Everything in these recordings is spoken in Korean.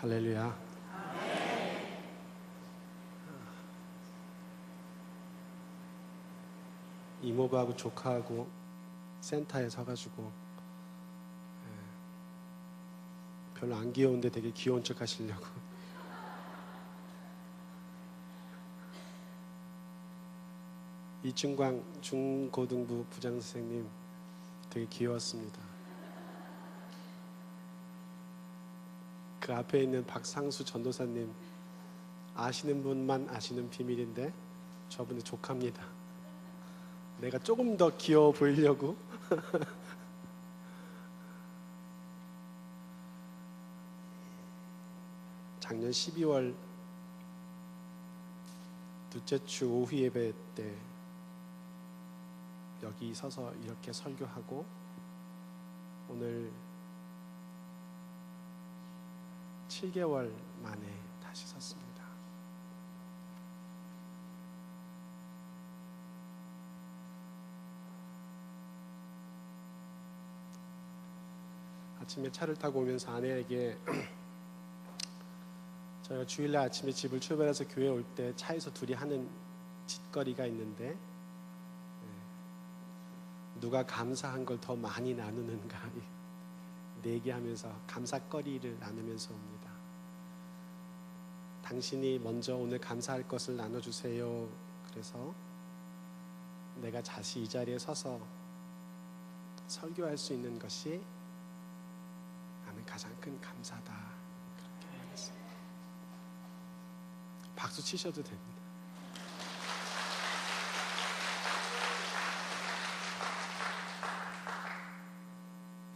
할렐루야. 이모부하고 조카하고 센터에 서가지고 별로 안 귀여운데 되게 귀여운 척 하시려고 이춘광 중고등부 부장선생님 되게 귀여웠습니다. 그 앞에 있는 박상수 전도사님 아시는 분만 아시는 비밀인데 저분의 조카입니다. 내가 조금 더 귀여워 보이려고 작년 12월 둘째 주 오후 예배 때 여기 서서 이렇게 설교하고 오늘 7개월 만에 다시 섰습니다. 아침에 차를 타고 오면서 아내에게 저희가 주일날 아침에 집을 출발해서 교회 올 때 차에서 둘이 하는 짓거리가 있는데 누가 감사한 걸 더 많이 나누는가 내기하면서 감사거리를 나누면서 옵니다. 당신이 먼저 오늘 감사할 것을 나눠주세요. 그래서 내가 다시 이 자리에 서서 설교할 수 있는 것이 나는 가장 큰 감사다. 그렇게 말했습니다. 박수 치셔도 됩니다.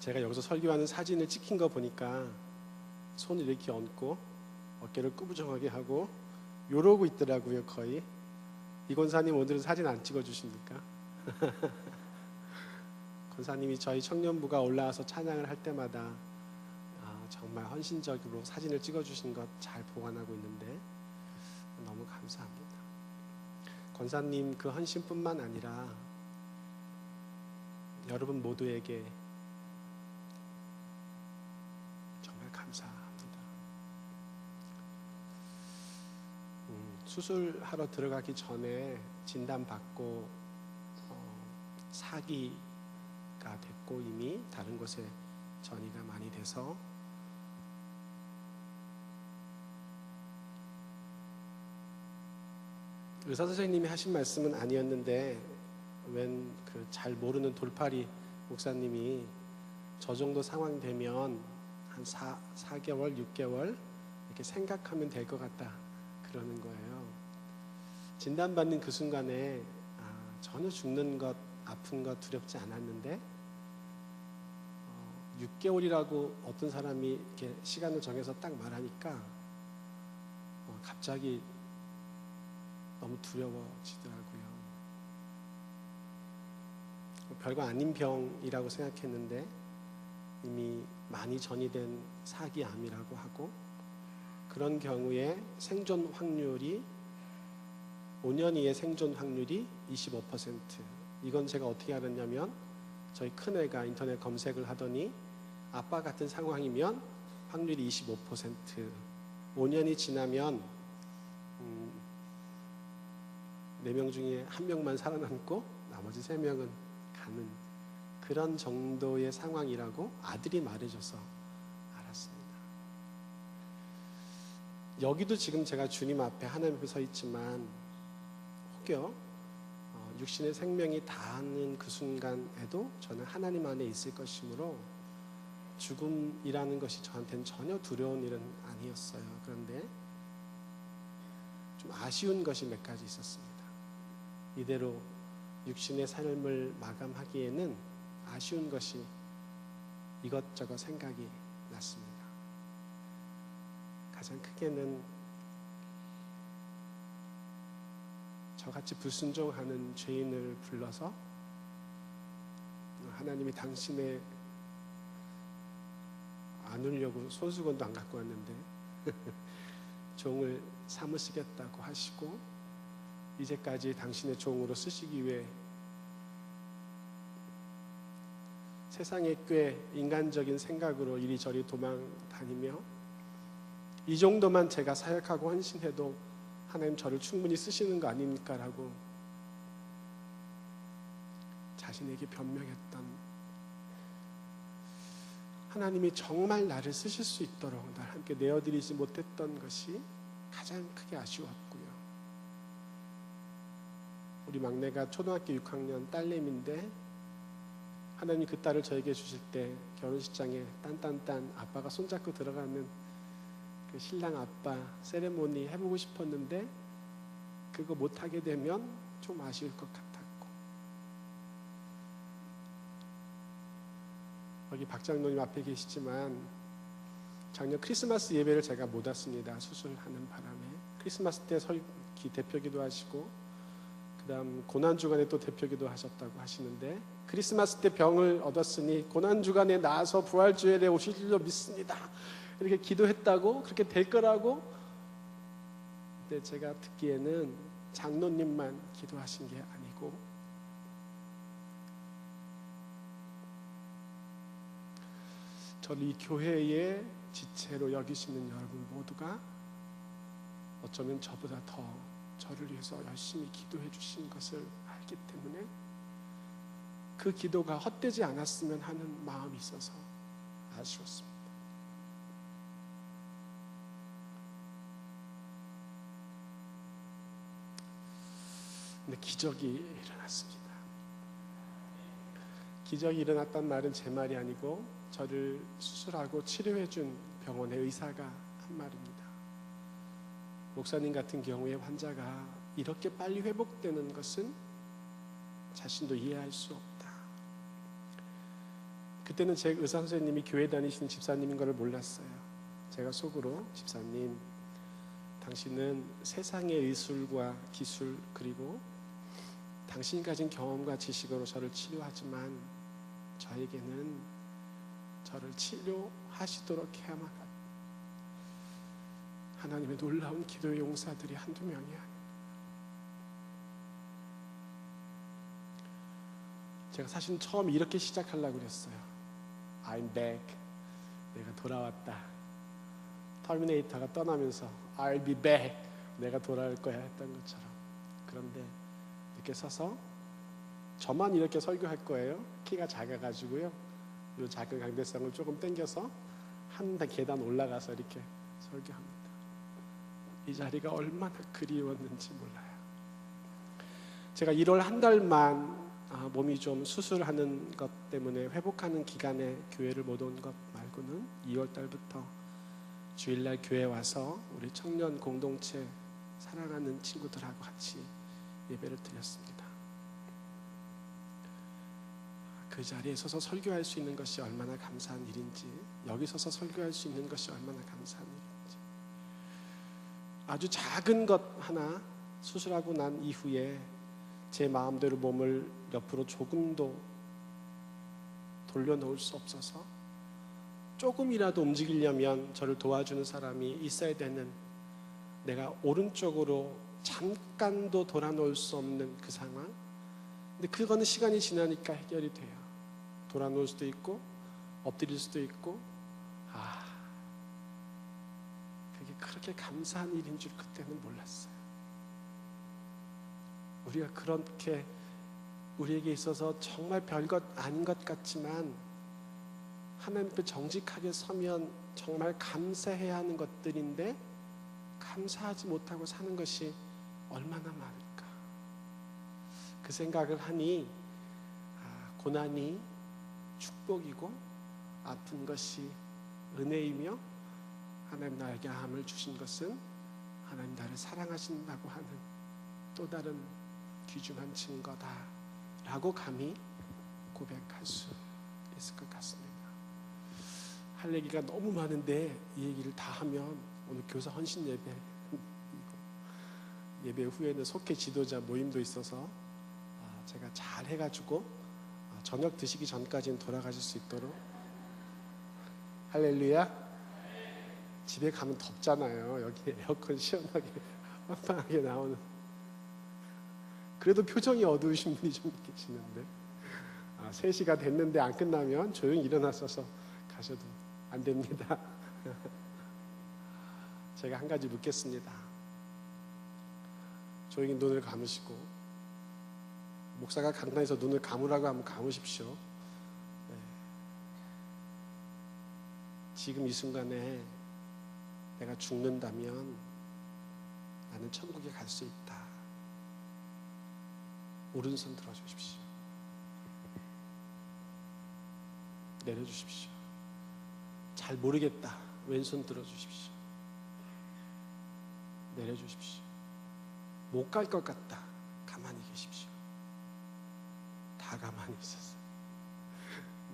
제가 여기서 설교하는 사진을 찍힌 거 보니까 손을 이렇게 얹고 어깨를 꾸부정하게 하고 이러고 있더라고요. 거의. 이 권사님 오늘은 사진 안 찍어주십니까? 권사님이 저희 청년부가 올라와서 찬양을 할 때마다 정말 헌신적으로 사진을 찍어주신 것 잘 보관하고 있는데 너무 감사합니다. 권사님 그 헌신뿐만 아니라 여러분 모두에게 정말 감사합니다. 수술하러 들어가기 전에 진단받고 사기가 됐고 이미 다른 곳에 전이가 많이 돼서 의사 선생님이 하신 말씀은 아니었는데 웬 그 잘 모르는 돌팔이 목사님이 저 정도 상황 되면 한 4개월, 6개월 이렇게 생각하면 될 것 같다 그러는 거예요. 진단받는 그 순간에 전혀 죽는 것, 아픈 것 두렵지 않았는데 6개월이라고 어떤 사람이 이렇게 시간을 정해서 딱 말하니까 갑자기 너무 두려워지더라고요. 별거 아닌 병이라고 생각했는데 이미 많이 전이된 사기암이라고 하고 그런 경우에 생존 확률이 5년 이의 생존 확률이 25%. 이건 제가 어떻게 알았냐면 저희 큰애가 인터넷 검색을 하더니 아빠 같은 상황이면 확률이 25%. 5년이 지나면 4명 중에 1명만 살아남고 나머지 3명은 가는 그런 정도의 상황이라고 아들이 말해줘서 알았습니다. 여기도 지금 제가 주님 앞에 하나님 앞에 서 있지만 혹여 육신의 생명이 닿는 그 순간에도 저는 하나님 안에 있을 것이므로 죽음이라는 것이 저한테는 전혀 두려운 일은 아니었어요. 그런데 좀 아쉬운 것이 몇 가지 있었습니다. 이대로 육신의 삶을 마감하기에는 아쉬운 것이 이것저것 생각이 났습니다. 가장 크게는 저같이 불순종하는 죄인을 불러서 하나님이 당신의 안 울려고 손수건도 안 갖고 왔는데 종을 삼으시겠다고 하시고 이제까지 당신의 종으로 쓰시기 위해 세상에 꽤 인간적인 생각으로 이리저리 도망다니며 이 정도만 제가 사역하고 헌신해도 하나님 저를 충분히 쓰시는 거 아닙니까라고 자신에게 변명했던, 하나님이 정말 나를 쓰실 수 있도록 날 함께 내어드리지 못했던 것이 가장 크게 아쉬웠고요. 우리 막내가 초등학교 6학년 딸내미인데 하나님이 그 딸을 저에게 주실 때 결혼식장에 딴딴딴 아빠가 손잡고 들어가는 그 신랑 아빠 세레모니 해보고 싶었는데 그거 못하게 되면 좀 아쉬울 것 같았고, 여기 박장로님 앞에 계시지만 작년 크리스마스 예배를 제가 못 왔습니다. 수술하는 바람에. 크리스마스 때 대표기도 하시고 그 다음 고난주간에 또 대표기도 하셨다고 하시는데, 크리스마스 때 병을 얻었으니 고난주간에 나아서 부활주일에 오실 줄로 믿습니다 이렇게 기도했다고, 그렇게 될 거라고. 근데 제가 듣기에는 장로님만 기도하신 게 아니고 저를 이 교회의 지체로 여기시는 여러분 모두가 어쩌면 저보다 더 저를 위해서 열심히 기도해 주신 것을 알기 때문에 그 기도가 헛되지 않았으면 하는 마음이 있어서 아쉬웠습니다. 근데 기적이 일어났습니다. 기적이 일어났단 말은 제 말이 아니고 저를 수술하고 치료해준 병원의 의사가 한 말입니다. 목사님 같은 경우에 환자가 이렇게 빨리 회복되는 것은 자신도 이해할 수 없다. 그때는 제 의사 선생님이 교회 다니시는 집사님인 걸 몰랐어요. 제가 속으로, 집사님, 당신은 세상의 의술과 기술 그리고 당신이 가진 경험과 지식으로 저를 치료하지만 저에게는 저를 치료하시도록 해야만 합니다. 하나님의 놀라운 기도의 용사들이 한두 명이 아닙니다. 제가 사실 처음 이렇게 시작하려고 그랬어요. I'm back. 내가 돌아왔다. 터미네이터가 떠나면서 I'll be back. 내가 돌아올 거야 했던 것처럼. 그런데 이렇게 서서 저만 이렇게 설교할 거예요. 키가 작아가지고요. 이 작은 강대상을 조금 당겨서 한 계단 올라가서 이렇게 설교합니다. 이 자리가 얼마나 그리웠는지 몰라요. 제가 1월 한 달만 몸이 좀 수술하는 것 때문에 회복하는 기간에 교회를 못 온 것 말고는 2월 달부터 주일날 교회 와서 우리 청년 공동체 사랑하는 친구들하고 같이 예배를 드렸습니다. 그 자리에 서서 설교할 수 있는 것이 얼마나 감사한 일인지, 여기 서서 설교할 수 있는 것이 얼마나 감사한 일인지, 아주 작은 것 하나 수술하고 난 이후에 제 마음대로 몸을 옆으로 조금도 돌려놓을 수 없어서 조금이라도 움직이려면 저를 도와주는 사람이 있어야 되는, 내가 오른쪽으로 잠깐도 돌아놓을 수 없는 그 상황. 근데 그거는 시간이 지나니까 해결이 돼요. 돌아놓을 수도 있고 엎드릴 수도 있고, 그게 그렇게 감사한 일인 줄 그때는 몰랐어요. 우리가 그렇게 우리에게 있어서 정말 별것 아닌 것 같지만 하나님 앞에 정직하게 서면 정말 감사해야 하는 것들인데 감사하지 못하고 사는 것이 얼마나 많을까. 그 생각을 하니 고난이 축복이고 아픈 것이 은혜이며 하나님 나에게 암을 주신 것은 하나님 나를 사랑하신다고 하는 또 다른 귀중한 증거다라고 감히 고백할 수 있을 것 같습니다. 할 얘기가 너무 많은데 이 얘기를 다 하면 오늘 교사 헌신 예배 후에는 속회 지도자 모임도 있어서 제가 잘 해가지고 저녁 드시기 전까지는 돌아가실 수 있도록. 할렐루야. 집에 가면 덥잖아요. 여기 에어컨 시원하게 빵빵하게 나오는. 그래도 표정이 어두우신 분이 좀 계시는데 3시가 됐는데 안 끝나면 조용히 일어나셔서 가셔도 안 됩니다. 제가 한 가지 묻겠습니다. 조용히 눈을 감으시고, 목사가 강단에서 눈을 감으라고 하면 감으십시오. 네. 지금 이 순간에 내가 죽는다면 나는 천국에 갈 수 있다. 오른손 들어주십시오. 내려주십시오. 잘 모르겠다. 왼손 들어주십시오. 내려주십시오. 못 갈 것 같다. 가만히 계십시오. 다 가만히 있었어요.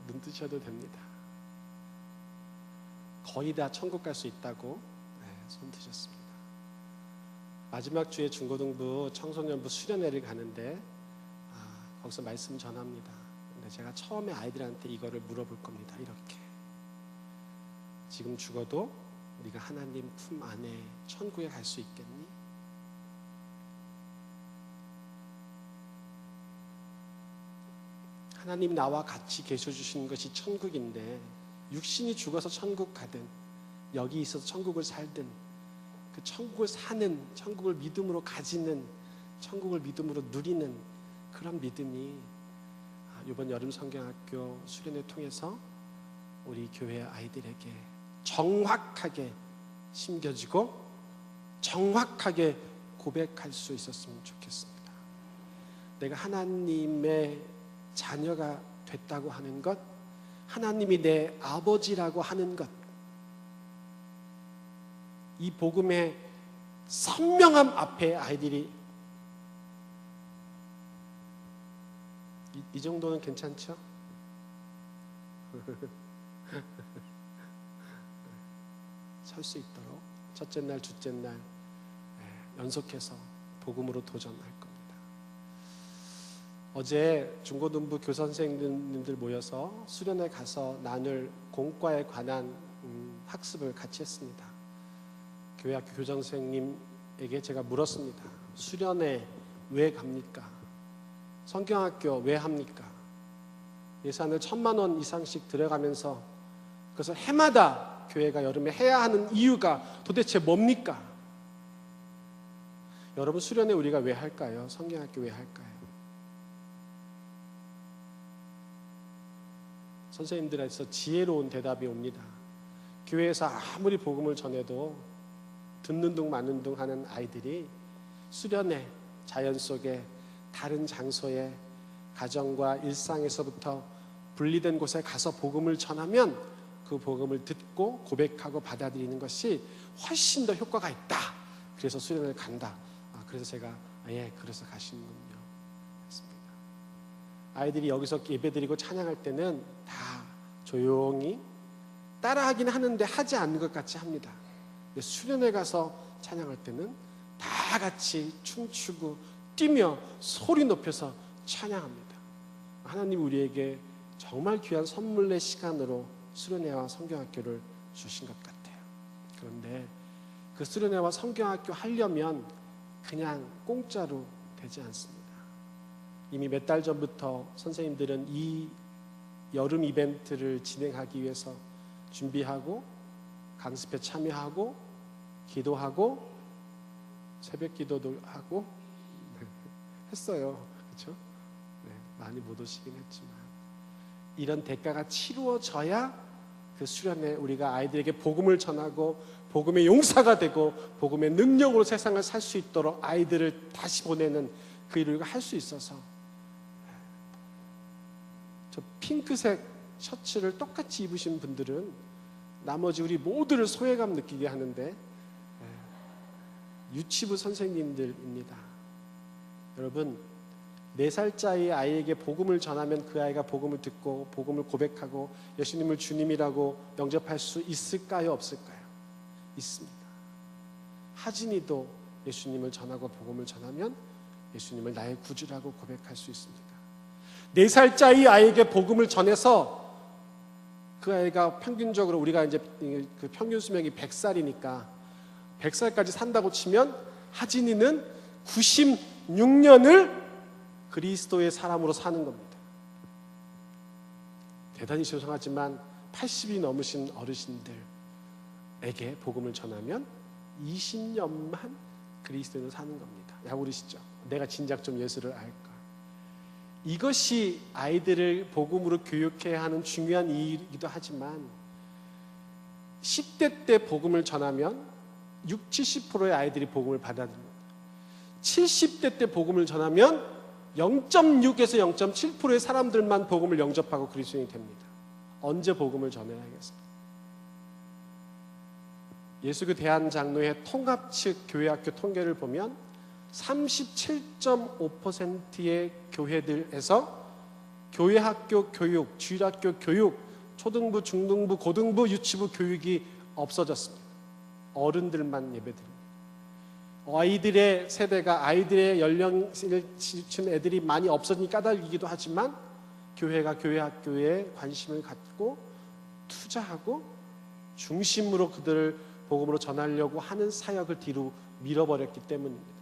눈 뜨셔도 됩니다. 거의 다 천국 갈 수 있다고 손 드셨습니다. 마지막 주에 중고등부 청소년부 수련회를 가는데 거기서 말씀 전합니다. 근데 제가 처음에 아이들한테 이거를 물어볼 겁니다. 이렇게, 지금 죽어도 네가 하나님 품 안에 천국에 갈 수 있겠니? 하나님 나와 같이 계셔 주시는 것이 천국인데, 육신이 죽어서 천국 가든 여기 있어서 천국을 살든, 그 천국을 사는, 천국을 믿음으로 가지는, 천국을 믿음으로 누리는 그런 믿음이 이번 여름 성경학교 수련회 통해서 우리 교회 아이들에게 정확하게 심겨지고 정확하게 고백할 수 있었으면 좋겠습니다. 내가 하나님의 자녀가 됐다고 하는 것, 하나님이 내 아버지라고 하는 것, 이 복음의 선명함 앞에 아이들이 이 정도는 괜찮죠? 설 수 있도록 첫째 날, 둘째 날 연속해서 복음으로 도전할 겁니다. 어제 중고등부 교선생님들 모여서 수련회 가서 나눌 공과에 관한 학습을 같이 했습니다. 교회학교 교장선생님에게 제가 물었습니다. 수련회 왜 갑니까? 성경학교 왜 합니까? 예산을 1,000만 원 이상씩 들어가면서 그래서 해마다 교회가 여름에 해야 하는 이유가 도대체 뭡니까? 여러분, 수련회 우리가 왜 할까요? 성경학교 왜 할까요? 선생님들에서 지혜로운 대답이 옵니다. 교회에서 아무리 복음을 전해도 듣는 둥 마는 둥 하는 아이들이 수련회, 자연 속에 다른 장소에 가정과 일상에서부터 분리된 곳에 가서 복음을 전하면 그 복음을 듣고 고백하고 받아들이는 것이 훨씬 더 효과가 있다. 그래서 수련회를 간다. 그래서 제가 그래서 가시는군요 했습니다. 아이들이 여기서 예배드리고 찬양할 때는 다 조용히 따라하긴 하는데 하지 않는 것 같이 합니다. 근데 수련회 가서 찬양할 때는 다 같이 춤추고 뛰며 소리 높여서 찬양합니다. 하나님 우리에게 정말 귀한 선물의 시간으로 수련회와 성경학교를 주신 것 같아요. 그런데 그 수련회와 성경학교 하려면 그냥 공짜로 되지 않습니다. 이미 몇 달 전부터 선생님들은 이 여름 이벤트를 진행하기 위해서 준비하고 강습에 참여하고 기도하고 새벽 기도도 하고 했어요. 그렇죠? 많이 못 오시긴 했지만 이런 대가가 치루어져야 그 수련회 우리가 아이들에게 복음을 전하고 복음의 용사가 되고 복음의 능력으로 세상을 살 수 있도록 아이들을 다시 보내는 그 일을 할 수 있어서 저 핑크색 셔츠를 똑같이 입으신 분들은 나머지 우리 모두를 소외감 느끼게 하는데 유치부 선생님들입니다. 여러분 4살짜리 아이에게 복음을 전하면 그 아이가 복음을 듣고 복음을 고백하고 예수님을 주님이라고 영접할 수 있을까요? 없을까요? 있습니다. 하진이도 예수님을 전하고 복음을 전하면 예수님을 나의 구주라고 고백할 수 있습니다. 4살짜리 아이에게 복음을 전해서 그 아이가 평균적으로 우리가 이제 그 평균 수명이 100살이니까 100살까지 산다고 치면 하진이는 96년을 그리스도의 사람으로 사는 겁니다. 대단히 죄송하지만 80이 넘으신 어르신들에게 복음을 전하면 20년만 그리스도인으로 사는 겁니다. 야구르시죠? 내가 진작 좀 예수를 알까. 이것이 아이들을 복음으로 교육해야 하는 중요한 일이기도 하지만 10대 때 복음을 전하면 60, 70%의 아이들이 복음을 받아들입니다. 70대 때 복음을 전하면 0.6에서 0.7%의 사람들만 복음을 영접하고 그리스도인이 됩니다. 언제 복음을 전해야겠습니까? 예수교 대한장로회 통합 측 교회학교 통계를 보면 37.5%의 교회들에서 교회학교 교육, 주일학교 교육, 초등부, 중등부, 고등부, 유치부 교육이 없어졌습니다. 어른들만 예배드립니다. 아이들의 세대가 아이들의 연령을 지친 애들이 많이 없어지니 까닭이기도 하지만 교회가 교회학교에 관심을 갖고 투자하고 중심으로 그들을 복음으로 전하려고 하는 사역을 뒤로 밀어버렸기 때문입니다.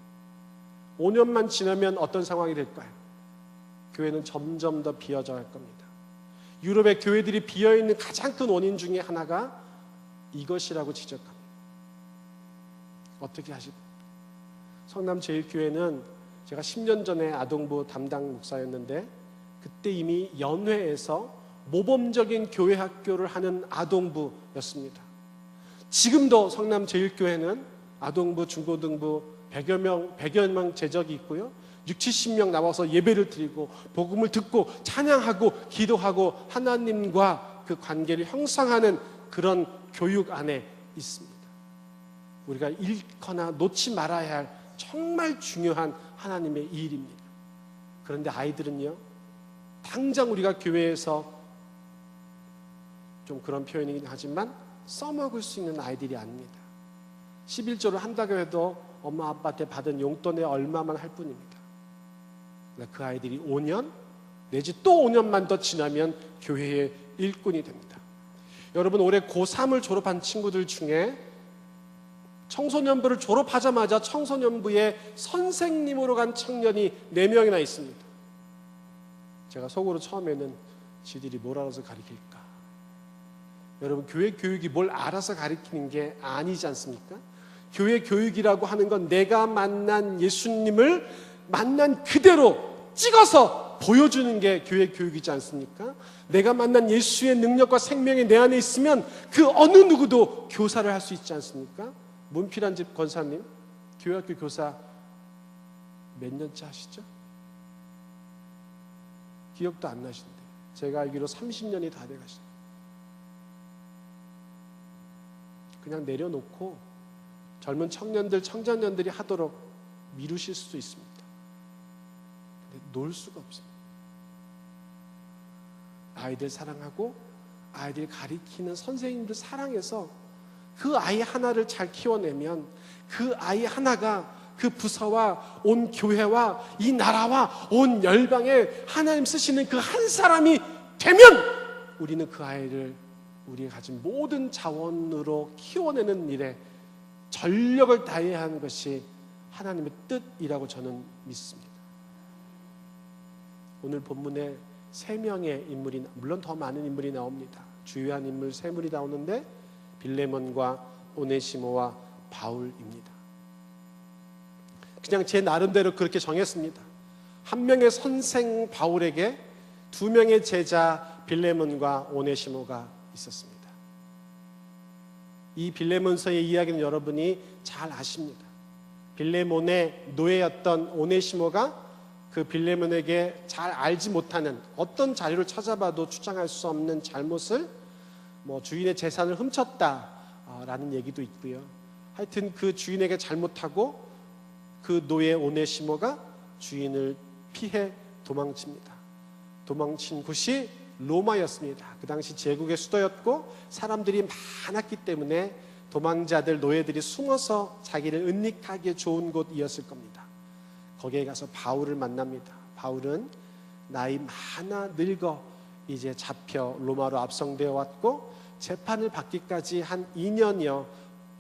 5년만 지나면 어떤 상황이 될까요? 교회는 점점 더 비어져 갈 겁니다. 유럽의 교회들이 비어있는 가장 큰 원인 중에 하나가 이것이라고 지적합니다. 어떻게 하실까요? 성남제일교회는 제가 10년 전에 아동부 담당 목사였는데 그때 이미 연회에서 모범적인 교회 학교를 하는 아동부였습니다. 지금도 성남제일교회는 아동부, 중고등부 100여 명 재적이 있고요. 60, 70명 나와서 예배를 드리고 복음을 듣고 찬양하고 기도하고 하나님과 그 관계를 형성하는 그런 교육 안에 있습니다. 우리가 잃거나 놓지 말아야 할 정말 중요한 하나님의 일입니다. 그런데 아이들은요, 당장 우리가 교회에서 좀 그런 표현이긴 하지만 써먹을 수 있는 아이들이 아닙니다. 11조를 한다고 해도 엄마 아빠한테 받은 용돈에 얼마만 할 뿐입니다. 그 아이들이 5년 내지 또 5년만 더 지나면 교회의 일꾼이 됩니다. 여러분, 올해 고3을 졸업한 친구들 중에 청소년부를 졸업하자마자 청소년부에 선생님으로 간 청년이 4명이나 있습니다. 제가 속으로 처음에는 지들이 뭘 알아서 가르칠까? 여러분, 교회 교육이 뭘 알아서 가르치는 게 아니지 않습니까? 교회 교육이라고 하는 건 내가 만난 예수님을 만난 그대로 찍어서 보여주는 게 교회 교육이지 않습니까? 내가 만난 예수의 능력과 생명이 내 안에 있으면 그 어느 누구도 교사를 할 수 있지 않습니까? 문필한 집 권사님, 교회학교 교사 몇 년째 하시죠? 기억도 안 나신대. 제가 알기로 30년이 다 돼가시네. 그냥 내려놓고 젊은 청년들, 청소년들이 하도록 미루실 수도 있습니다. 근데 놀 수가 없습니다. 아이들 사랑하고 아이들 가리키는 선생님들 사랑해서 그 아이 하나를 잘 키워내면 그 아이 하나가 그 부서와 온 교회와 이 나라와 온 열방에 하나님 쓰시는 그 한 사람이 되면 우리는 그 아이를 우리가 가진 모든 자원으로 키워내는 일에 전력을 다해야 하는 것이 하나님의 뜻이라고 저는 믿습니다. 오늘 본문에 3명의 인물이, 물론 더 많은 인물이 나옵니다. 주요한 인물 3분이 나오는데 빌레몬과 오네시모와 바울입니다. 그냥 제 나름대로 그렇게 정했습니다. 한 명의 선생 바울에게 2명의 제자 빌레몬과 오네시모가 있었습니다. 이 빌레몬서의 이야기는 여러분이 잘 아십니다. 빌레몬의 노예였던 오네시모가 그 빌레몬에게 잘 알지 못하는, 어떤 자료를 찾아봐도 주장할 수 없는 잘못을, 주인의 재산을 훔쳤다라는 얘기도 있고요. 하여튼 그 주인에게 잘못하고 그 노예 오네시모가 주인을 피해 도망칩니다. 도망친 곳이 로마였습니다. 그 당시 제국의 수도였고 사람들이 많았기 때문에 도망자들, 노예들이 숨어서 자기를 은닉하기에 좋은 곳이었을 겁니다. 거기에 가서 바울을 만납니다. 바울은 나이 많아 늙어 이제 잡혀 로마로 압송되어 왔고 재판을 받기까지 한 2년여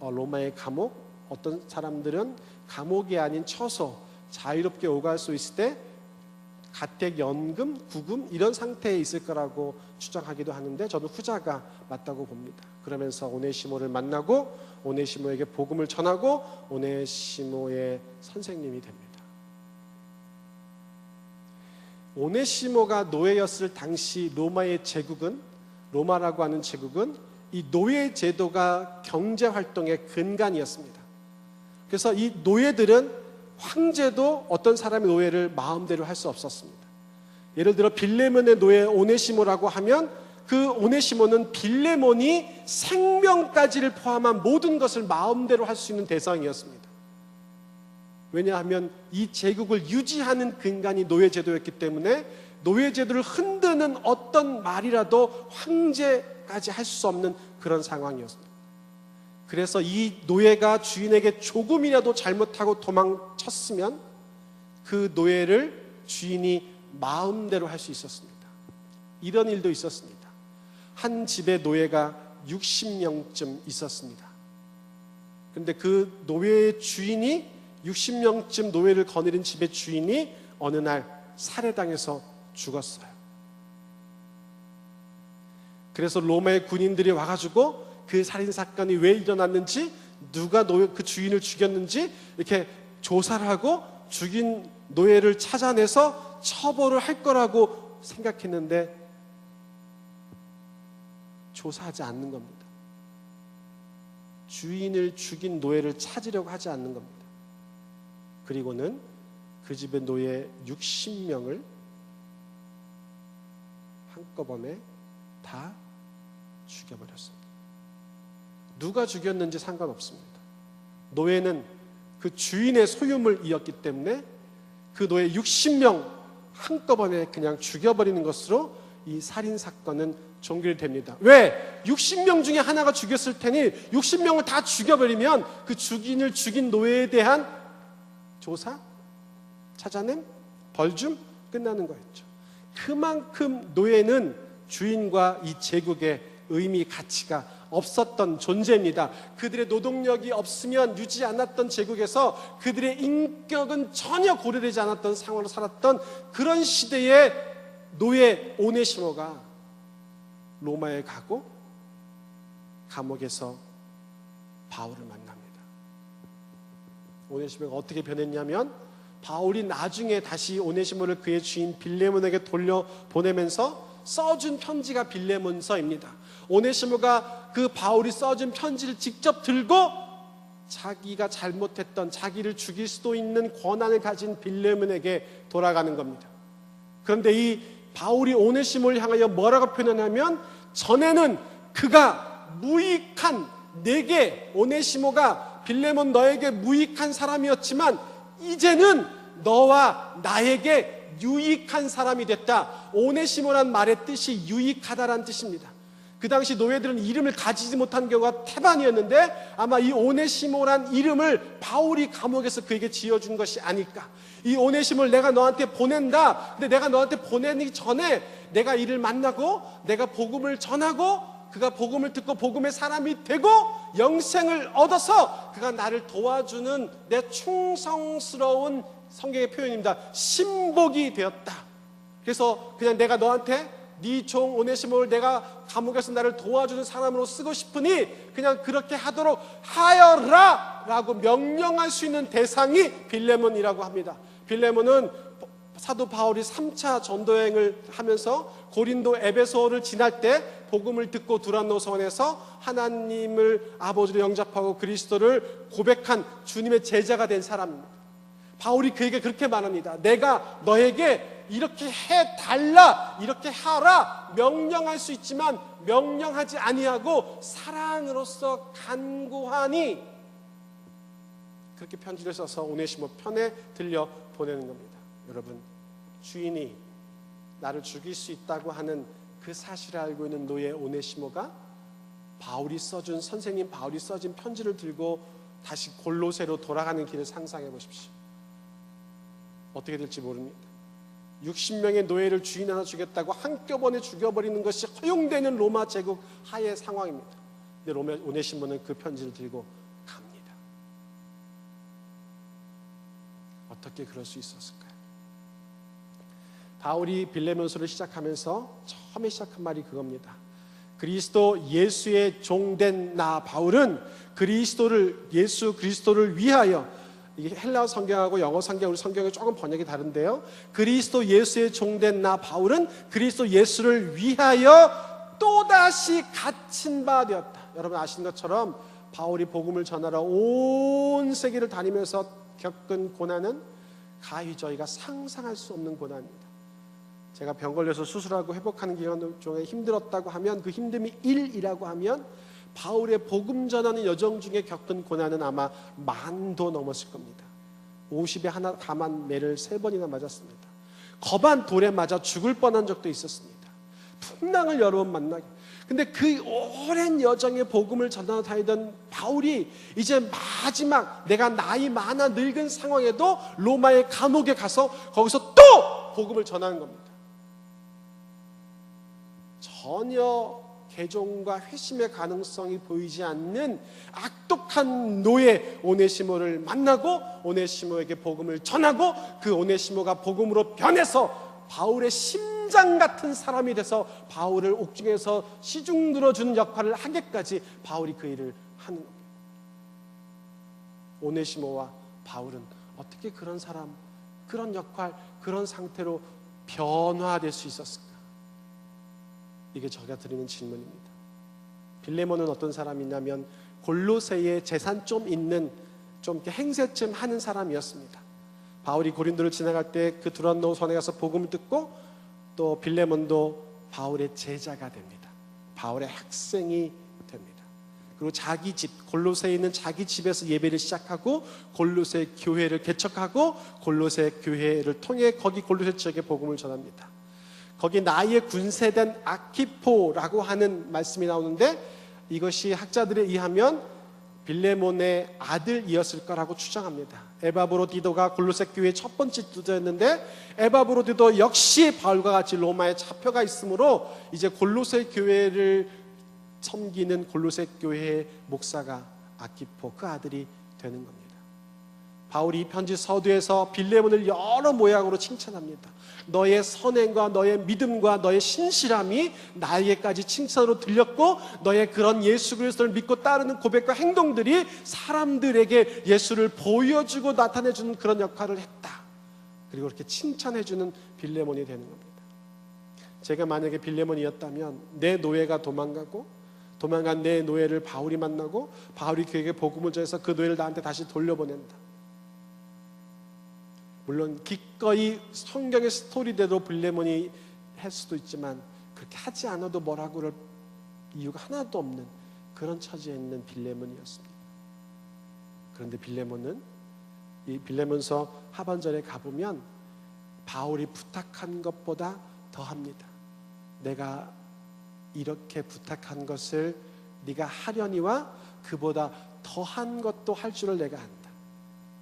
로마의 감옥, 어떤 사람들은 감옥이 아닌 처소, 자유롭게 오갈 수 있을 때 가택, 연금, 구금 이런 상태에 있을 거라고 추정하기도 하는데 저는 후자가 맞다고 봅니다. 그러면서 오네시모를 만나고 오네시모에게 복음을 전하고 오네시모의 선생님이 됩니다. 오네시모가 노예였을 당시 로마의 제국은, 로마라고 하는 제국은 이 노예 제도가 경제 활동의 근간이었습니다. 그래서 이 노예들은 황제도 어떤 사람의 노예를 마음대로 할 수 없었습니다. 예를 들어 빌레몬의 노예 오네시모라고 하면 그 오네시모는 빌레몬이 생명까지를 포함한 모든 것을 마음대로 할 수 있는 대상이었습니다. 왜냐하면 이 제국을 유지하는 근간이 노예제도였기 때문에 노예제도를 흔드는 어떤 말이라도 황제까지 할 수 없는 그런 상황이었습니다. 그래서 이 노예가 주인에게 조금이라도 잘못하고 도망쳤으면 그 노예를 주인이 마음대로 할 수 있었습니다. 이런 일도 있었습니다. 한 집에 노예가 60명쯤 있었습니다. 그런데 그 노예의 주인이 60명쯤 노예를 거느린 집의 주인이 어느 날 살해당해서 죽었어요. 그래서 로마의 군인들이 와가지고 그 살인사건이 왜 일어났는지, 누가 그 주인을 죽였는지 이렇게 조사를 하고 죽인 노예를 찾아내서 처벌을 할 거라고 생각했는데 조사하지 않는 겁니다. 주인을 죽인 노예를 찾으려고 하지 않는 겁니다. 그리고는 그 집의 노예 60명을 한꺼번에 다 죽여버렸습니다. 누가 죽였는지 상관없습니다. 노예는 그 주인의 소유물이었기 때문에 그 노예 60명 한꺼번에 그냥 죽여버리는 것으로 이 살인사건은 종결됩니다. 왜? 60명 중에 하나가 죽였을 테니 60명을 다 죽여버리면 그 주인을 죽인 노예에 대한 조사, 찾아냄, 벌줌 끝나는 거였죠. 그만큼 노예는 주인과 이 제국의 의미, 가치가 없었던 존재입니다. 그들의 노동력이 없으면 유지 않았던 제국에서 그들의 인격은 전혀 고려되지 않았던 상황으로 살았던 그런 시대에 노예 오네시모가 로마에 가고 감옥에서 바울을 만납니다. 오네시모가 어떻게 변했냐면 바울이 나중에 다시 오네시모를 그의 주인 빌레몬에게 돌려보내면서 써준 편지가 빌레몬서입니다. 오네시모가 그 바울이 써준 편지를 직접 들고 자기가 잘못했던, 자기를 죽일 수도 있는 권한을 가진 빌레몬에게 돌아가는 겁니다. 그런데 이 바울이 오네시모를 향하여 뭐라고 표현하냐면, 전에는 그가 무익한, 내게 오네시모가 빌레몬 너에게 무익한 사람이었지만 이제는 너와 나에게 유익한 사람이 됐다. 오네시모란 말의 뜻이 유익하다라는 뜻입니다. 그 당시 노예들은 이름을 가지지 못한 경우가 태반이었는데 아마 이 오네시모란 이름을 바울이 감옥에서 그에게 지어준 것이 아닐까. 이 오네시모를 내가 너한테 보낸다. 근데 내가 너한테 보내기 전에 내가 이를 만나고 내가 복음을 전하고 그가 복음을 듣고 복음의 사람이 되고 영생을 얻어서 그가 나를 도와주는 내 충성스러운, 성경의 표현입니다, 신복이 되었다. 그래서 그냥 내가 너한테 네 종 오네시모를 내가 감옥에서 나를 도와주는 사람으로 쓰고 싶으니 그냥 그렇게 하도록 하여라 라고 명령할 수 있는 대상이 빌레몬이라고 합니다. 빌레몬은 사도 바울이 3차 전도여행을 하면서 고린도 에베소를 지날 때 복음을 듣고 두란노 성원에서 하나님을 아버지로 영접하고 그리스도를 고백한 주님의 제자가 된 사람입니다. 바울이 그에게 그렇게 말합니다. 내가 너에게 이렇게 해달라, 이렇게 하라 명령할 수 있지만 명령하지 아니하고 사랑으로서 간구하니, 그렇게 편지를 써서 오네시모 편에 들려 보내는 겁니다. 여러분, 주인이 나를 죽일 수 있다고 하는 그 사실을 알고 있는 노예 오네시모가 바울이 써준, 선생님 바울이 써준 편지를 들고 다시 골로새로 돌아가는 길을 상상해 보십시오. 어떻게 될지 모릅니다. 60명의 노예를 주인 하나 죽였다고 한꺼번에 죽여버리는 것이 허용되는 로마 제국 하의 상황입니다. 근데 오네시모는 그 편지를 들고 갑니다. 어떻게 그럴 수 있었을까요? 바울이 빌레몬서를 시작하면서 처음에 시작한 말이 그겁니다. 그리스도 예수의 종된 나 바울은 예수 그리스도를 위하여, 이게 헬라어 성경하고 영어 성경, 우리 성경이 조금 번역이 다른데요, 그리스도 예수의 종된 나 바울은 그리스도 예수를 위하여 또다시 갇힌 바 되었다. 여러분 아시는 것처럼 바울이 복음을 전하러 온 세계를 다니면서 겪은 고난은 가히 저희가 상상할 수 없는 고난입니다. 제가 병 걸려서 수술하고 회복하는 기간 중에 힘들었다고 하면, 그 힘듦이 1이라고 하면 바울의 복음 전하는 여정 중에 겪은 고난은 아마 10,000도 넘었을 겁니다. 50에 하나 감한 매를 3번이나 맞았습니다. 겁한 돌에 맞아 죽을 뻔한 적도 있었습니다. 풍랑을 여러 번 만나게. 근데 그 오랜 여정에 복음을 전하러 다니던 바울이 이제 마지막, 내가 나이 많아 늙은 상황에도 로마의 감옥에 가서 거기서 또 복음을 전하는 겁니다. 전혀 개종과 회심의 가능성이 보이지 않는 악독한 노예 오네시모를 만나고 오네시모에게 복음을 전하고, 그 오네시모가 복음으로 변해서 바울의 심장 같은 사람이 돼서 바울을 옥중에서 시중 들어주는 역할을 하기까지 바울이 그 일을 하는 겁니다. 오네시모와 바울은 어떻게 그런 사람, 그런 역할, 그런 상태로 변화될 수 있었을까? 이게 제가 드리는 질문입니다. 빌레몬은 어떤 사람이냐면 골로새에 재산 좀 있는, 좀 이렇게 행세 좀 하는 사람이었습니다. 바울이 고린도를 지나갈 때 그 두란노 선에 가서 복음을 듣고, 또 빌레몬도 바울의 제자가 됩니다. 바울의 학생이 됩니다. 그리고 자기 집, 골로새에 있는 자기 집에서 예배를 시작하고 골로새 교회를 개척하고 골로새 교회를 통해 거기 골로새 지역에 복음을 전합니다. 거기 나이에 군세된 아키포라고 하는 말씀이 나오는데, 이것이 학자들에 의하면 빌레몬의 아들이었을 거라고 추정합니다. 에바브로디도가 골로새 교회의 첫 번째 지도자였는데, 에바브로디도 역시 바울과 같이 로마에 잡혀가 있으므로 이제 골로새 교회를 섬기는 골로새 교회의 목사가 아키포, 그 아들이 되는 겁니다. 바울이 이 편지 서두에서 빌레몬을 여러 모양으로 칭찬합니다. 너의 선행과 너의 믿음과 너의 신실함이 나에게까지 칭찬으로 들렸고, 너의 그런 예수 그리스도를 믿고 따르는 고백과 행동들이 사람들에게 예수를 보여주고 나타내주는 그런 역할을 했다. 그리고 그렇게 칭찬해주는 빌레몬이 되는 겁니다. 제가 만약에 빌레몬이었다면 내 노예가 도망간 내 노예를 바울이 만나고 바울이 그에게 복음을 전해서 그 노예를 나한테 다시 돌려보낸다. 물론 기꺼이 성경의 스토리대로 빌레몬이 할 수도 있지만, 그렇게 하지 않아도 뭐라고 그럴 이유가 하나도 없는 그런 처지에 있는 빌레몬이었습니다. 그런데 빌레몬은 이 빌레몬서 하반절에 가보면 바울이 부탁한 것보다 더합니다. 내가 이렇게 부탁한 것을 네가 하려니와 그보다 더한 것도 할 줄을 내가 안다.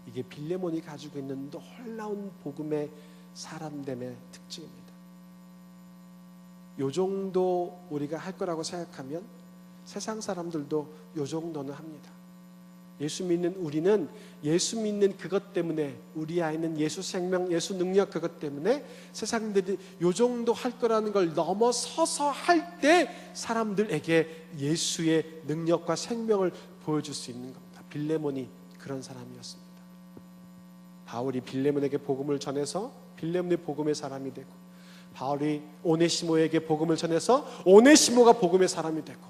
이게 빌레몬이 가지고 있는 놀라운 복음의 사람됨의 특징입니다. 요 정도 우리가 할 거라고 생각하면 세상 사람들도 요 정도는 합니다. 예수 믿는 우리는 예수 믿는 그것 때문에, 우리 안에는 예수 생명, 예수 능력, 그것 때문에 세상들이 요 정도 할 거라는 걸 넘어서서 할 때 사람들에게 예수의 능력과 생명을 보여줄 수 있는 겁니다. 빌레몬이 그런 사람이었습니다. 바울이 빌레몬에게 복음을 전해서 빌레몬이 복음의 사람이 되고, 바울이 오네시모에게 복음을 전해서 오네시모가 복음의 사람이 되고,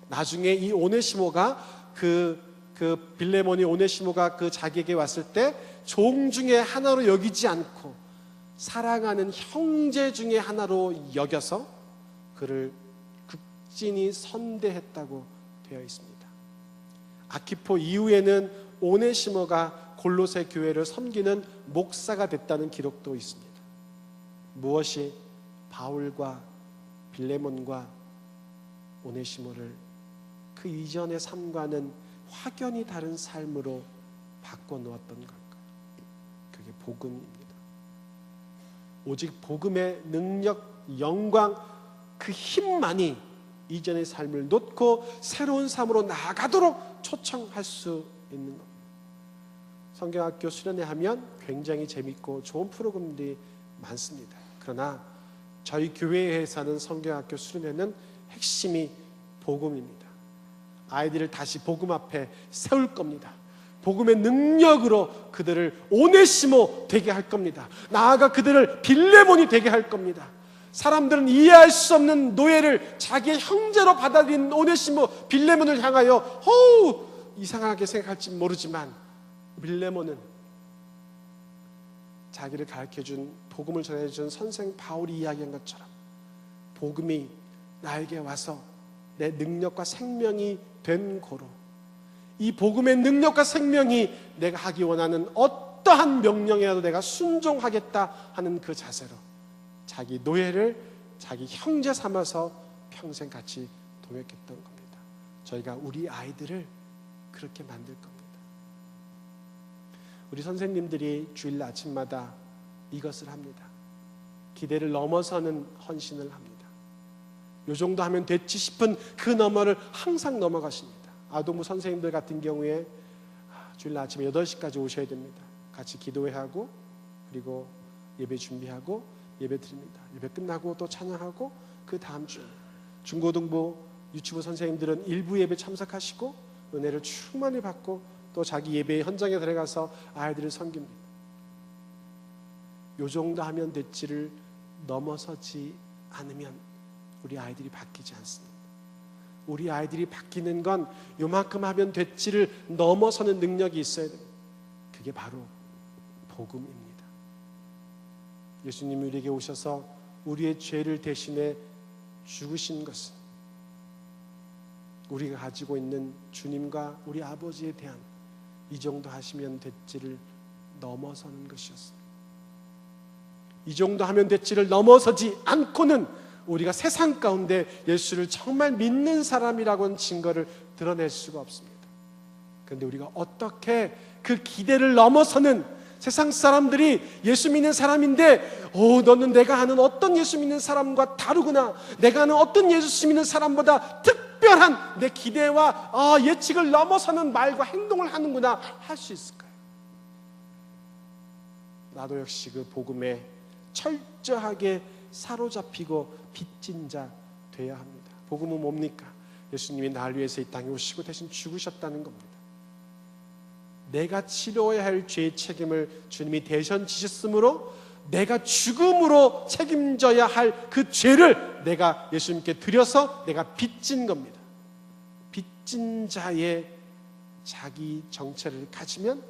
나중에 이 오네시모가 빌레몬이 오네시모가 자기에게 왔을 때 종 중에 하나로 여기지 않고 사랑하는 형제 중에 하나로 여겨서 그를 극진히 선대했다고 되어 있습니다. 아키포 이후에는 오네시모가 골로새 교회를 섬기는 목사가 됐다는 기록도 있습니다. 무엇이 바울과 빌레몬과 오네시모를 그 이전의 삶과는 확연히 다른 삶으로 바꿔놓았던 걸까요? 그게 복음입니다. 오직 복음의 능력, 영광, 그 힘만이 이전의 삶을 놓고 새로운 삶으로 나아가도록 초청할 수 있는 겁니다. 성경학교 수련회 하면 굉장히 재밌고 좋은 프로그램들이 많습니다. 그러나 저희 교회에서 하는 성경학교 수련회는 핵심이 복음입니다. 아이들을 다시 복음 앞에 세울 겁니다. 복음의 능력으로 그들을 오네시모 되게 할 겁니다. 나아가 그들을 빌레몬이 되게 할 겁니다. 사람들은 이해할 수 없는 노예를 자기의 형제로 받아들인 오네시모 빌레몬을 향하여 호우 이상하게 생각할지 모르지만, 빌레몬은 자기를 가르쳐준, 복음을 전해준 선생 바울이 이야기한 것처럼 복음이 나에게 와서 내 능력과 생명이 된 고로, 이 복음의 능력과 생명이 내가 하기 원하는 어떠한 명령이라도 내가 순종하겠다 하는 그 자세로 자기 노예를 자기 형제 삼아서 평생 같이 동역했던 겁니다. 저희가 우리 아이들을 그렇게 만들 겁니다. 우리 선생님들이 주일 아침마다 이것을 합니다. 기대를 넘어서는 헌신을 합니다. 요 정도 하면 됐지 싶은 그 너머를 항상 넘어가십니다. 아동부 선생님들 같은 경우에 주일 아침에 8시까지 오셔야 됩니다. 같이 기도회하고 그리고 예배 준비하고 예배 드립니다. 예배 끝나고 또 찬양하고, 그 다음 주 중고등부 유치부 선생님들은 일부 예배 참석하시고 은혜를 충만히 받고 또 자기 예배 현장에 들어가서 아이들을 섬깁니다. 요 정도 하면 됐지를 넘어서지 않으면 우리 아이들이 바뀌지 않습니다. 우리 아이들이 바뀌는 건 요만큼 하면 됐지를 넘어서는 능력이 있어야 됩니다. 그게 바로 복음입니다. 예수님이 우리에게 오셔서 우리의 죄를 대신해 죽으신 것은 우리가 가지고 있는 주님과 우리 아버지에 대한 이 정도 하시면 됐지를 넘어서는 것이었습니다. 이 정도 하면 됐지를 넘어서지 않고는 우리가 세상 가운데 예수를 정말 믿는 사람이라고는 증거를 드러낼 수가 없습니다. 그런데 우리가 어떻게 그 기대를 넘어서는, 세상 사람들이 예수 믿는 사람인데 너는 내가 아는 어떤 예수 믿는 사람과 다르구나, 내가 아는 어떤 예수 믿는 사람보다 특별한 내 기대와 예측을 넘어서는 말과 행동을 하는구나 할 수 있을까요? 나도 역시 그 복음에 철저하게 사로잡히고 빚진 자 되어야 합니다. 복음은 뭡니까? 예수님이 나를 위해서 이 땅에 오시고 대신 죽으셨다는 겁니다. 내가 치러야 할 죄의 책임을 주님이 대신 지셨으므로 내가 죽음으로 책임져야 할 그 죄를 내가 예수님께 드려서 내가 빚진 겁니다. 빚진 자의 자기 정체를 가지면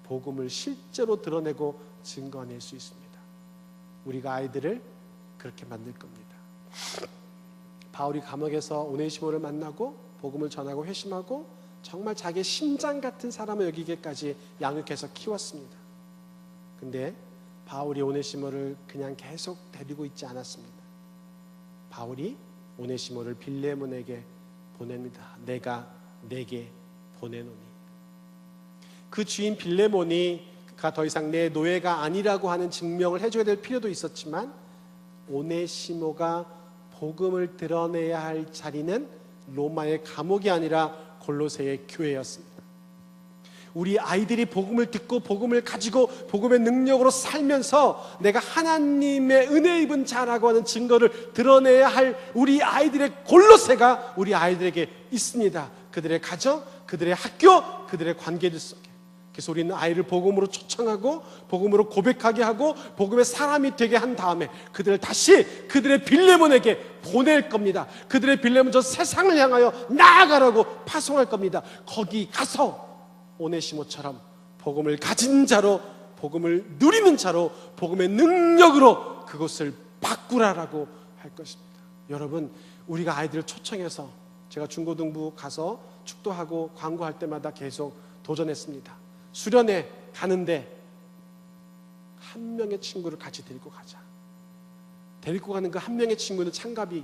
복음을 실제로 드러내고 증거낼 수 있습니다. 우리가 아이들을 그렇게 만들 겁니다. 바울이 감옥에서 오네시모를 만나고 복음을 전하고 회심하고 정말 자기의 심장 같은 사람을 여기게까지 양육해서 키웠습니다. 근데 바울이 오네시모를 그냥 계속 데리고 있지 않았습니다. 바울이 오네시모를 빌레몬에게 보냅니다. 내가 내게 보내노니. 그 주인 빌레몬이 그가 더 이상 내 노예가 아니라고 하는 증명을 해줘야 될 필요도 있었지만, 오네시모가 복음을 드러내야 할 자리는 로마의 감옥이 아니라 골로새의 교회였습니다. 우리 아이들이 복음을 듣고 복음을 가지고 복음의 능력으로 살면서 내가 하나님의 은혜 입은 자라고 하는 증거를 드러내야 할 우리 아이들의 골로새가 우리 아이들에게 있습니다. 그들의 가정, 그들의 학교, 그들의 관계들 속에. 그래서 우리는 아이를 복음으로 초청하고 복음으로 고백하게 하고 복음의 사람이 되게 한 다음에 그들을 다시 그들의 빌레몬에게 보낼 겁니다. 그들의 빌레몬 저 세상을 향하여 나아가라고 파송할 겁니다. 거기 가서 오네시모처럼 복음을 가진 자로, 복음을 누리는 자로, 복음의 능력으로 그것을 바꾸라라고 할 것입니다. 여러분, 우리가 아이들을 초청해서, 제가 중고등부 가서 축도하고 광고할 때마다 계속 도전했습니다. 수련회 가는데 한 명의 친구를 같이 데리고 가자. 데리고 가는 그 한 명의 친구는 참가비,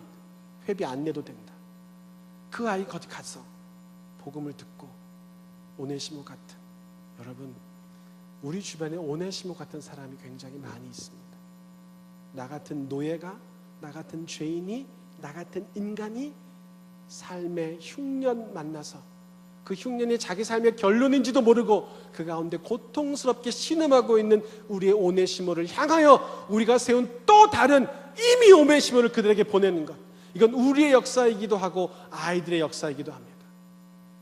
회비 안 내도 된다. 그 아이 거기 가서 복음을 듣고 오네시모 같은, 여러분 우리 주변에 오네시모 같은 사람이 굉장히 많이 있습니다. 나 같은 노예가, 나 같은 죄인이, 나 같은 인간이 삶의 흉년 만나서 그 흉년이 자기 삶의 결론인지도 모르고 그 가운데 고통스럽게 신음하고 있는 우리의 오네시모를 향하여 우리가 세운 또 다른 이미 오네시모를 그들에게 보내는 것, 이건 우리의 역사이기도 하고 아이들의 역사이기도 합니다.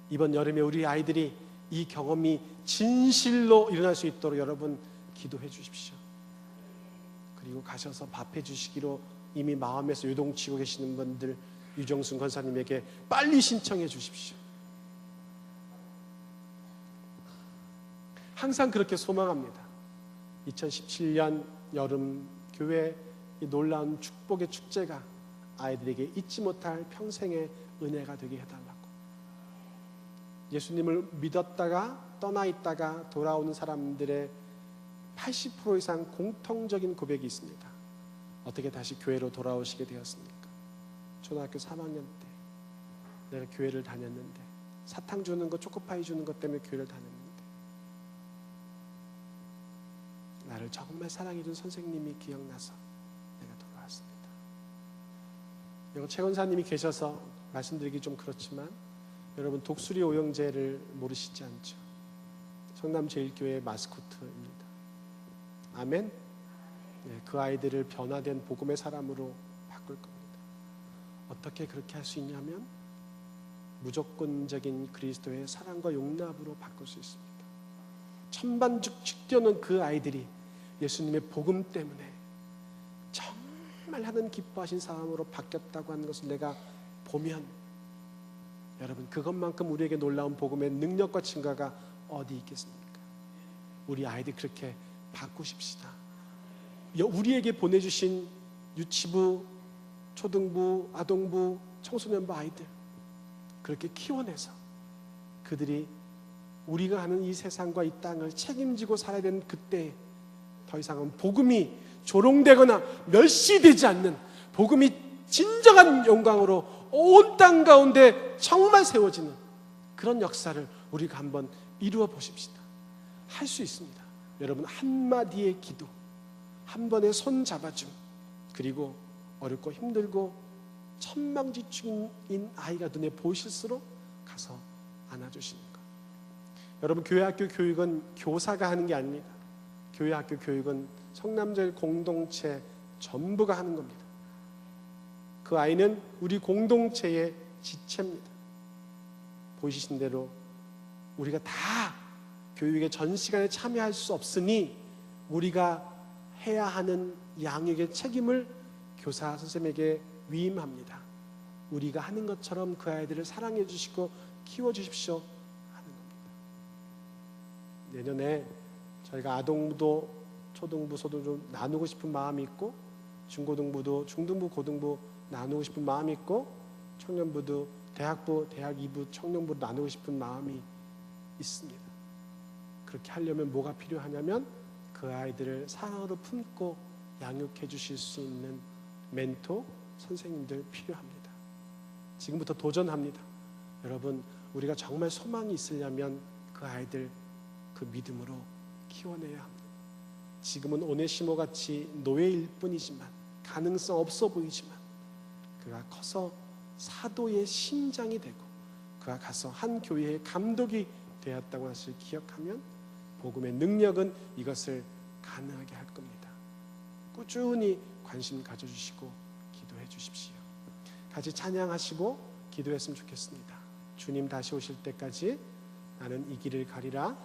이번 여름에 우리 아이들이 이 경험이 진실로 일어날 수 있도록 여러분 기도해 주십시오. 그리고 가셔서 밥해 주시기로 이미 마음에서 요동치고 계시는 분들, 유정순 권사님에게 빨리 신청해 주십시오. 항상 그렇게 소망합니다. 2017년 여름 교회 이 놀라운 축복의 축제가 아이들에게 잊지 못할 평생의 은혜가 되게 해달라고. 예수님을 믿었다가 떠나 있다가 돌아오는 사람들의 80% 이상 공통적인 고백이 있습니다. 어떻게 다시 교회로 돌아오시게 되었습니까? 초등학교 3학년 때 내가 교회를 다녔는데, 사탕 주는 것, 초코파이 주는 것 때문에 교회를 다녔는데, 나를 정말 사랑해준 선생님이 기억나서 내가 돌아왔습니다. 여러분, 최 권사님이 계셔서 말씀드리기 좀 그렇지만 여러분 독수리 오영재를 모르시지 않죠? 성남제일교회 마스코트입니다. 아멘. 네, 그 아이들을 변화된 복음의 사람으로 바꿀 겁니다. 어떻게 그렇게 할 수 있냐면 무조건적인 그리스도의 사랑과 용납으로 바꿀 수 있습니다. 천반죽죽 뛰어는 그 아이들이 예수님의 복음 때문에 정말 하나님 기뻐하신 사람으로 바뀌었다고 하는 것을 내가 보면, 여러분 그것만큼 우리에게 놀라운 복음의 능력과 증거가 어디 있겠습니까? 우리 아이들 그렇게 바꾸십시다. 우리에게 보내주신 유치부, 초등부, 아동부, 청소년부 아이들 그렇게 키워내서 그들이 우리가 하는 이 세상과 이 땅을 책임지고 살아야 되는 그때 더 이상은 복음이 조롱되거나 멸시되지 않는, 복음이 진정한 영광으로 온 땅 가운데 정말 세워지는 그런 역사를 우리가 한번 이루어 보십시다. 할 수 있습니다. 여러분 한마디의 기도, 한 번의 손 잡아줌, 그리고 어렵고 힘들고 천방지축인 아이가 눈에 보이실수록 가서 안아주시는 것. 여러분 교회 학교 교육은 교사가 하는 게 아닙니다. 교회 학교 교육은 성남제일 공동체 전부가 하는 겁니다. 그 아이는 우리 공동체의 지체입니다. 보이시는 대로 우리가 다 교육의 전 시간에 참여할 수 없으니 우리가 해야 하는 양육의 책임을 교사 선생님에게 위임합니다. 우리가 하는 것처럼 그 아이들을 사랑해 주시고 키워 주십시오 하는 겁니다. 내년에 저희가 아동부도 초등부, 소등부 나누고 싶은 마음이 있고, 중고등부도 중등부, 고등부 나누고 싶은 마음이 있고, 청년부도 대학부, 대학 2부 청년부 나누고 싶은 마음이 있습니다. 그렇게 하려면 뭐가 필요하냐면 그 아이들을 사랑으로 품고 양육해 주실 수 있는 멘토, 선생님들 필요합니다. 지금부터 도전합니다. 여러분 우리가 정말 소망이 있으려면 그 아이들 그 믿음으로 키워내야 합니다. 지금은 오네시모 같이 노예일 뿐이지만, 가능성 없어 보이지만 그가 커서 사도의 심장이 되고 그가 가서 한 교회의 감독이 되었다고 하는 것을 기억하면 복음의 능력은 이것을 가능하게 할 겁니다. 꾸준히 관심 가져주시고 기도해 주십시오. 같이 찬양하시고 기도했으면 좋겠습니다. 주님 다시 오실 때까지 나는 이 길을 가리라.